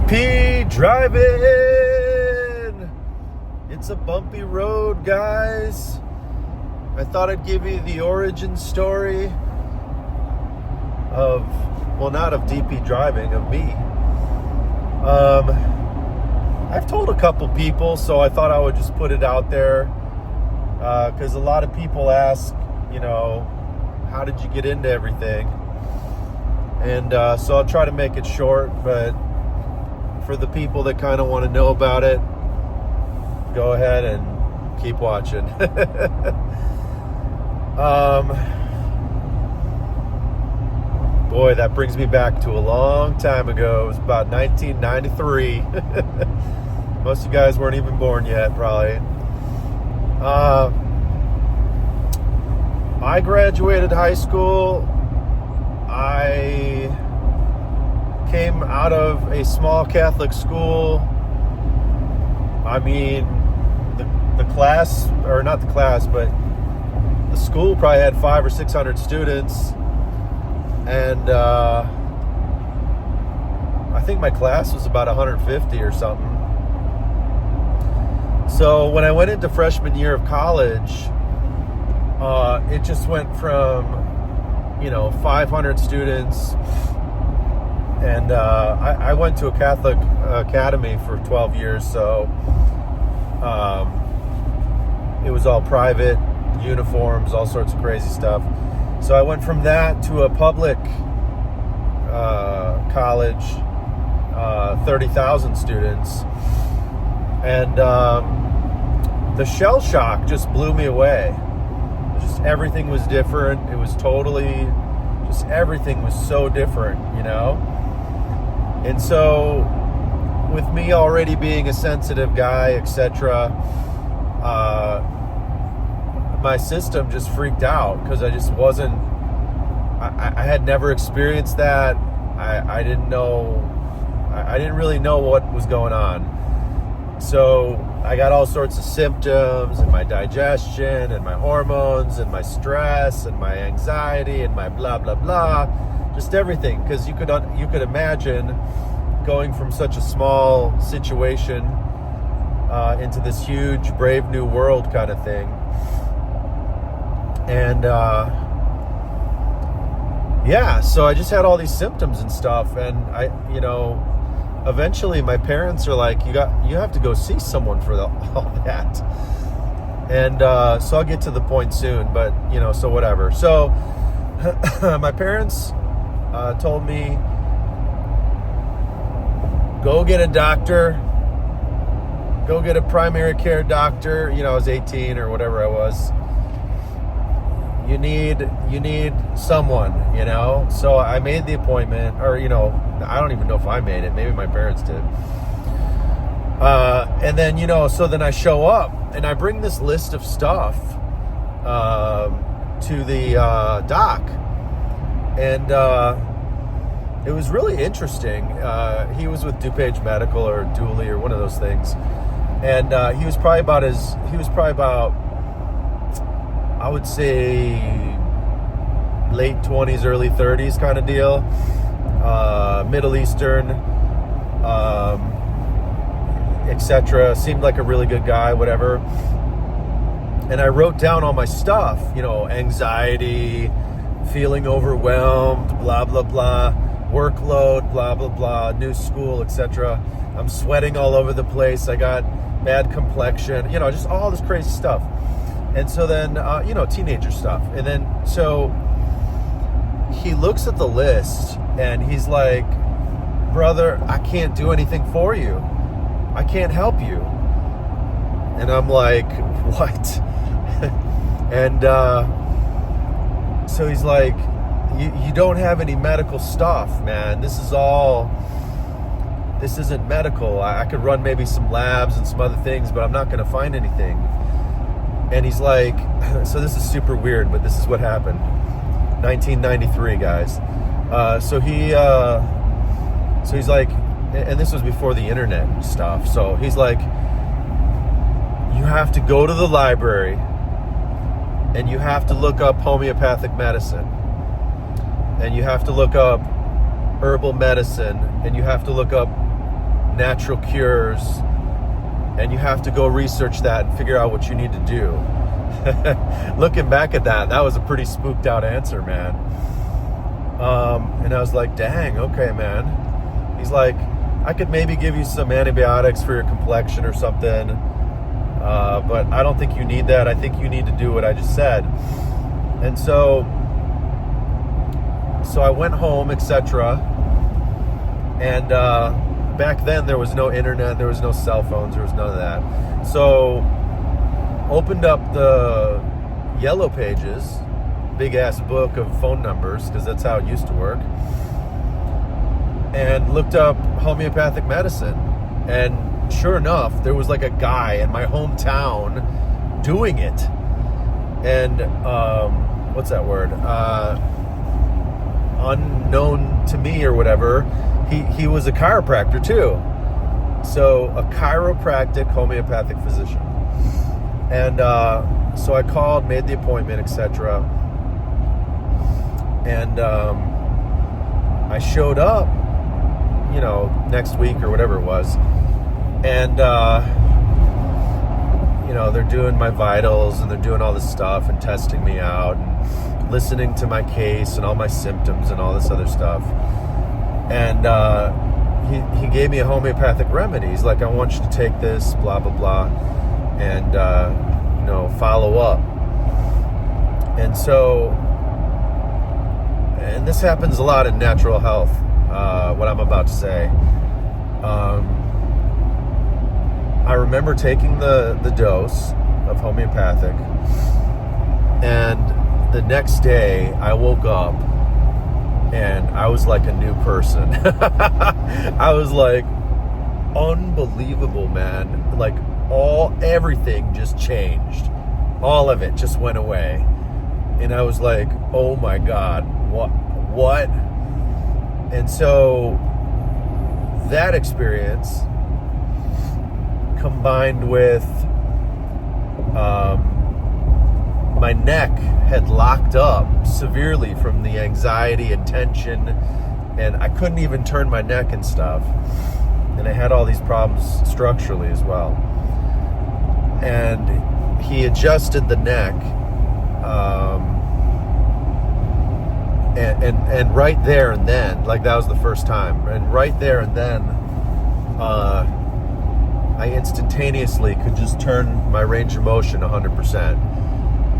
DP driving. It's a bumpy road, guys. I thought I'd give you the origin story of, well, not of DP driving, of me. I've told a couple people, so I thought I would just put it out there because a lot of people ask, how did you get into everything? And so I'll try to make it short, but for the people that kind of want to know about it, go ahead and keep watching. Boy, that brings me back to a long time ago. It was about 1993. Most of you guys weren't even born yet, probably. I graduated high school. I came out of a small Catholic school. I mean, the class, or not the class, but the school probably had 500 or 600 students. And I think my class was about 150 or something. So when I went into freshman year of college, it just went from 500 students, and I went to a Catholic academy for 12 years, so it was all private, uniforms, all sorts of crazy stuff. So I went from that to a public college, 30,000 students, and the shell shock just blew me away. Just everything was different. It was totally, just everything was so different, And so, with me already being a sensitive guy, etc., my system just freaked out because I just wasn't, I had never experienced that. I didn't know, I didn't really know what was going on. So I got all sorts of symptoms, and my digestion, and my hormones, and my stress, and my anxiety, and my blah, blah, blah. Just everything, because you could imagine going from such a small situation into this huge, brave new world kind of thing. And so I just had all these symptoms and stuff, and eventually my parents are like, you have to go see someone for all that. And so I'll get to the point soon, but so whatever. So my parents told me, go get a doctor, go get a primary care doctor. I was 18 or whatever I was. You need someone, So I made the appointment, or I don't even know if I made it. Maybe my parents did. And then so then I show up and I bring this list of stuff to the doc, and it was really interesting. He was with DuPage Medical or Dooley or one of those things, and he was probably about I would say late 20s, early 30s kind of deal. Middle Eastern, etc. Seemed like a really good guy, whatever. And I wrote down all my stuff, anxiety, feeling overwhelmed, blah, blah, blah, workload, blah, blah, blah, new school, etc. I'm sweating all over the place. I got bad complexion, just all this crazy stuff. And so then, teenager stuff. And then, so he looks at the list and he's like, brother, I can't do anything for you. I can't help you. And I'm like, what? And so he's like, you don't have any medical stuff, man. This isn't medical. I could run maybe some labs and some other things, but I'm not going to find anything. And he's like, so this is super weird, but this is what happened. 1993, guys. So he's like, and this was before the internet and stuff. So he's like, you have to go to the library and you have to look up homeopathic medicine, and you have to look up herbal medicine, and you have to look up natural cures, and you have to go research that and figure out what you need to do. Looking back at that was a pretty spooked out answer, man. And I was like, dang, okay, man. He's like, I could maybe give you some antibiotics for your complexion or something, but I don't think you need that. I think you need to do what I just said. And so I went home, etc. And back then there was no internet, there was no cell phones, there was none of that. So opened up the Yellow Pages, big ass book of phone numbers, because that's how it used to work, and looked up homeopathic medicine. And sure enough, there was like a guy in my hometown doing it. And what's that word? Unknown to me or whatever, he was a chiropractor too. So a chiropractic homeopathic physician. And so I called, made the appointment, etc. And I showed up, next week or whatever it was. And, they're doing my vitals and they're doing all this stuff and testing me out and listening to my case and all my symptoms and all this other stuff. And he gave me a homeopathic remedy. He's like, I want you to take this, blah, blah, blah, and, follow up. And so, and this happens a lot in natural health, what I'm about to say. I remember taking the dose of homeopathic, and the next day I woke up and I was like a new person. I was like, unbelievable, man. Like everything just changed. All of it just went away. And I was like, oh my God, what? And so that experience combined with my neck had locked up severely from the anxiety and tension, and I couldn't even turn my neck and stuff, and I had all these problems structurally as well. And he adjusted the neck, and right there and then, like that was the first time, and right there and then I instantaneously could just turn my range of motion 100%.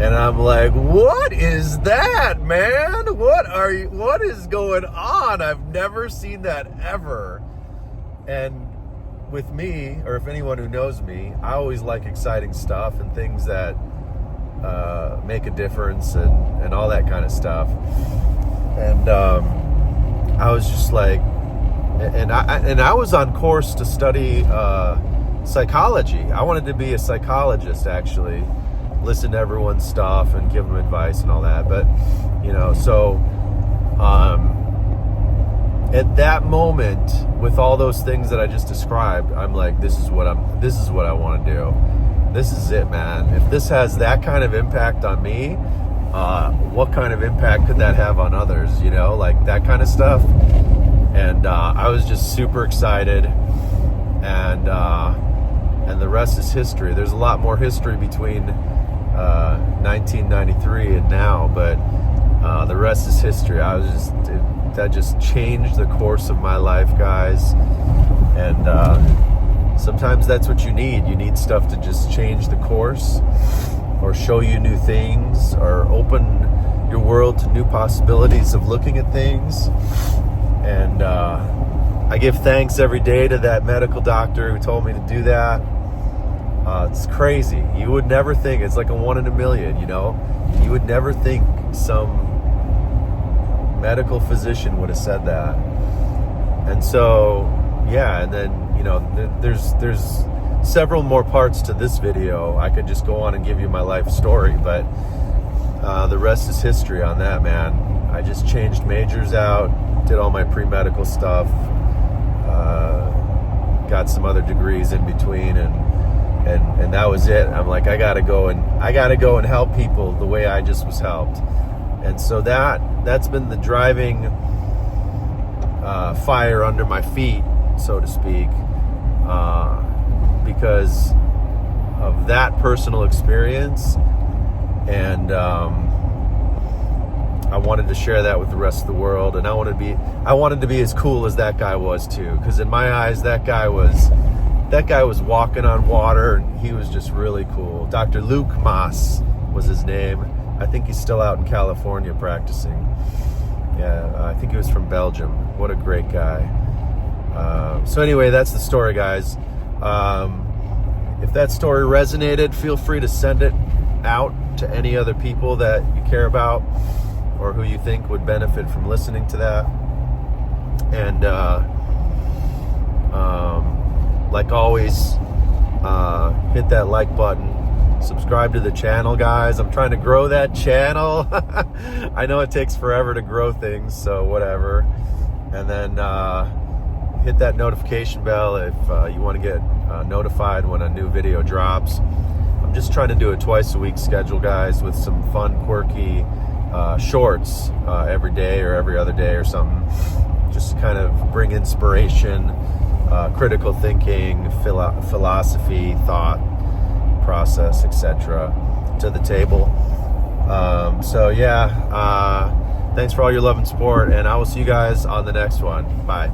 And I'm like, what is that, man? What is going on? I've never seen that ever. And with me, or if anyone who knows me, I always like exciting stuff and things that make a difference and all that kind of stuff. And I was just like, and I was on course to study psychology. I wanted to be a psychologist, actually. Listen to everyone's stuff and give them advice and all that. But, so at that moment, with all those things that I just described, I'm like, this is what I want to do. This is it, man. If this has that kind of impact on me, what kind of impact could that have on others? Like that kind of stuff. And I was just super excited, and the rest is history. There's a lot more history between 1993 and now, but the rest is history. That just changed the course of my life, guys. And sometimes that's what you need. You need stuff to just change the course, or show you new things, or open your world to new possibilities of looking at things. And I give thanks every day to that medical doctor who told me to do that. It's crazy. You would never think. It's like a 1 in a million, You would never think some medical physician would have said that. And so, yeah, and then, there's several more parts to this video. I could just go on and give you my life story, but the rest is history on that, man. I just changed majors out, did all my pre-medical stuff, got some other degrees in between, and that was it. I'm like, I gotta go and help people the way I just was helped. And so that's been the driving fire under my feet, so to speak, because of that personal experience, and I wanted to share that with the rest of the world, and I wanted to be as cool as that guy was too, because in my eyes that guy was walking on water, and he was just really cool. Dr. Luc Maas was his name. I think he's still out in California practicing. Yeah, I think he was from Belgium. What a great guy. So anyway, that's the story, guys. If that story resonated, feel free to send it out to any other people that you care about or who you think would benefit from listening to that. And like always, hit that like button. Subscribe to the channel, guys. I'm trying to grow that channel. I know it takes forever to grow things, so whatever. And then hit that notification bell if you want to get notified when a new video drops. I'm just trying to do a twice a week schedule, guys, with some fun, quirky shorts every day or every other day or something. Just to kind of bring inspiration, critical thinking, philosophy, thought process, etc. to the table. So yeah, thanks for all your love and support, and I will see you guys on the next one. Bye.